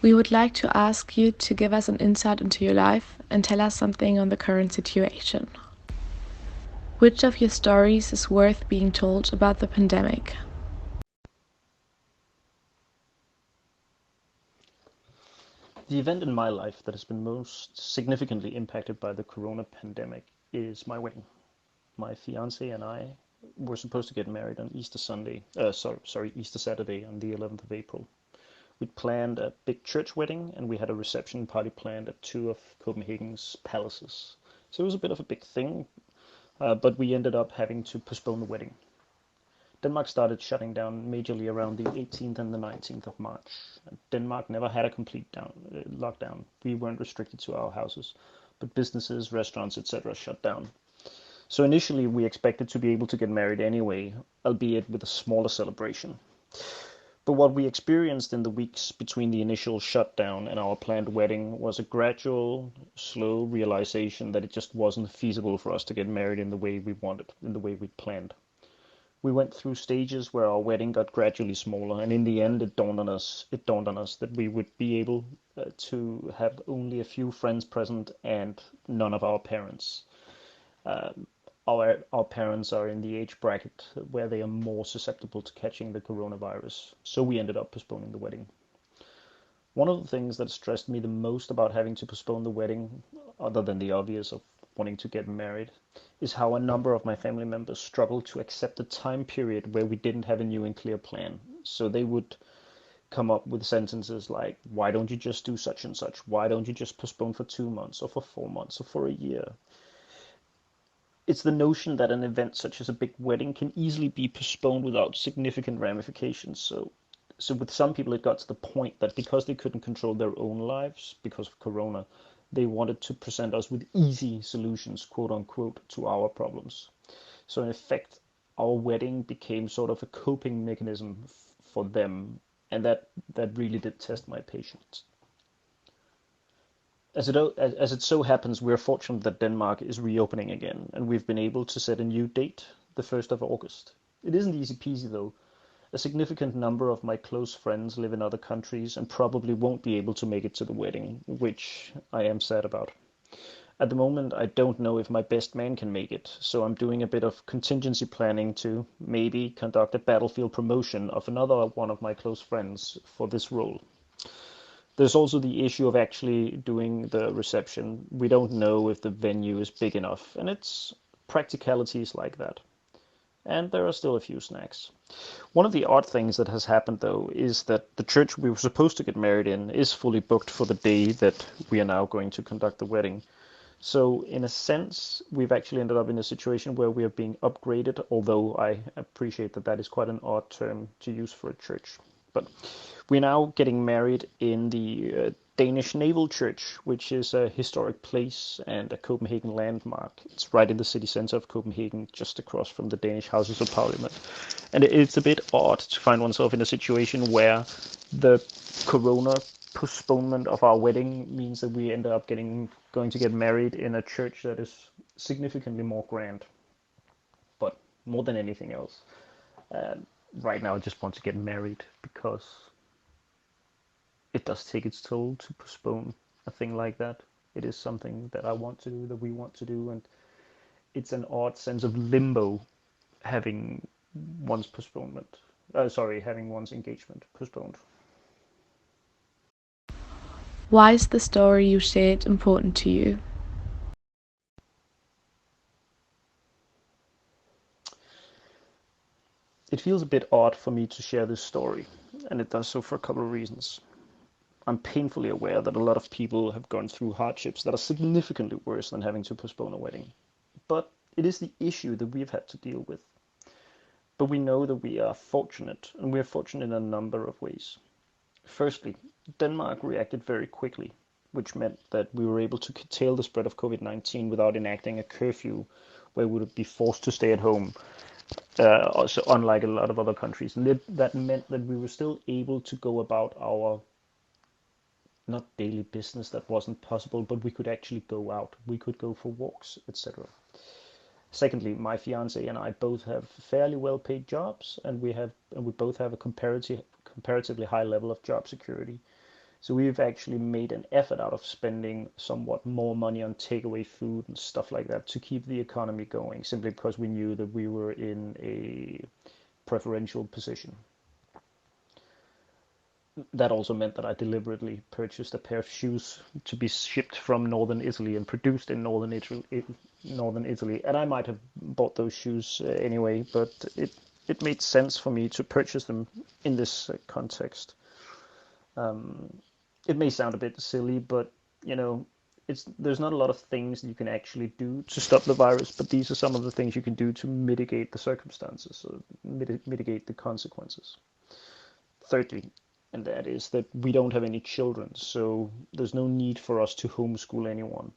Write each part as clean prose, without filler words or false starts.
We would like to ask you to give us an insight into your life and tell us something on the current situation. Which of your stories is worth being told about the pandemic? The event in my life that has been most significantly impacted by the corona pandemic is my wedding. My fiance and I were supposed to get married on Easter Easter Saturday on the 11th of April. We'd planned a big church wedding and we had a reception party planned at two of Copenhagen's palaces. So it was a bit of a big thing, but we ended up having to postpone the wedding. Denmark started shutting down majorly around the 18th and the 19th of March. Denmark never had a complete lockdown. We weren't restricted to our houses, but businesses, restaurants, etc. shut down. So initially we expected to be able to get married anyway, albeit with a smaller celebration. But what we experienced in the weeks between the initial shutdown and our planned wedding was a gradual, slow realization that it just wasn't feasible for us to get married in the way we wanted, in the way we'd planned. We went through stages where our wedding got gradually smaller, and in the end it dawned on us that we would be able to have only a few friends present and none of our parents. Our parents are in the age bracket where they are more susceptible to catching the coronavirus, so we ended up postponing the wedding. One of the things that stressed me the most about having to postpone the wedding, other than the obvious of wanting to get married, is how a number of my family members struggled to accept a time period where we didn't have a new and clear plan. So they would come up with sentences like, why don't you just do such and such? Why don't you just postpone for 2 months or for 4 months or for a year? It's the notion that an event such as a big wedding can easily be postponed without significant ramifications. So with some people, it got to the point that because they couldn't control their own lives because of Corona, they wanted to present us with easy solutions, quote unquote, to our problems. So in effect, our wedding became sort of a coping mechanism for them, and that really did test my patience. As it so happens, we're fortunate that Denmark is reopening again, and we've been able to set a new date, the 1st of August. It isn't easy peasy though. A significant number of my close friends live in other countries and probably won't be able to make it to the wedding, which I am sad about. At the moment, I don't know if my best man can make it, so I'm doing a bit of contingency planning to maybe conduct a battlefield promotion of another one of my close friends for this role. There's also the issue of actually doing the reception. We don't know if the venue is big enough, and it's practicalities like that. And there are still a few snacks. One of the odd things that has happened, though, is that the church we were supposed to get married in is fully booked for the day that we are now going to conduct the wedding. So in a sense, we've actually ended up in a situation where we are being upgraded, although I appreciate that that is quite an odd term to use for a church. But we're now getting married in the Danish Naval Church, which is a historic place and a Copenhagen landmark. It's right in the city center of Copenhagen, just across from the Danish Houses of Parliament. And it's a bit odd to find oneself in a situation where the corona postponement of our wedding means that we end up going to get married in a church that is significantly more grand. But more than anything else, right now I just want to get married because it does take its toll to postpone a thing like that. It is something that I want to do, that we want to do, and it's an odd sense of limbo having one's postponement. Having one's engagement postponed. Why is the story you shared important to you? It feels a bit odd for me to share this story, and it does so for a couple of reasons. I'm painfully aware that a lot of people have gone through hardships that are significantly worse than having to postpone a wedding. But it is the issue that we've had to deal with. But we know that we are fortunate, and we are fortunate in a number of ways. Firstly, Denmark reacted very quickly, which meant that we were able to curtail the spread of COVID-19 without enacting a curfew where we would be forced to stay at home, also unlike a lot of other countries. And that meant that we were still able to go about our not daily business, that wasn't possible, but we could actually go out. We could go for walks, etc. Secondly, my fiance and I both have fairly well-paid jobs, and we both have a comparatively high level of job security. So we've actually made an effort out of spending somewhat more money on takeaway food and stuff like that to keep the economy going, simply because we knew that we were in a preferential position. That also meant that I deliberately purchased a pair of shoes to be shipped from northern Italy and produced in northern Italy. And I might have bought those shoes anyway, but it made sense for me to purchase them in this context. It may sound a bit silly, but there's not a lot of things you can actually do to stop the virus, but these are some of the things you can do to mitigate the circumstances, or mitigate the consequences. Thirdly, and that is that we don't have any children, so there's no need for us to homeschool anyone.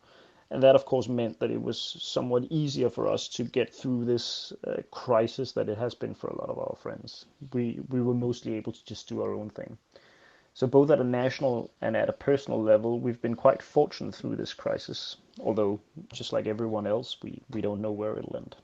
And that, of course, meant that it was somewhat easier for us to get through this crisis that it has been for a lot of our friends. We were mostly able to just do our own thing. So both at a national and at a personal level, we've been quite fortunate through this crisis, although just like everyone else, we don't know where it'll end.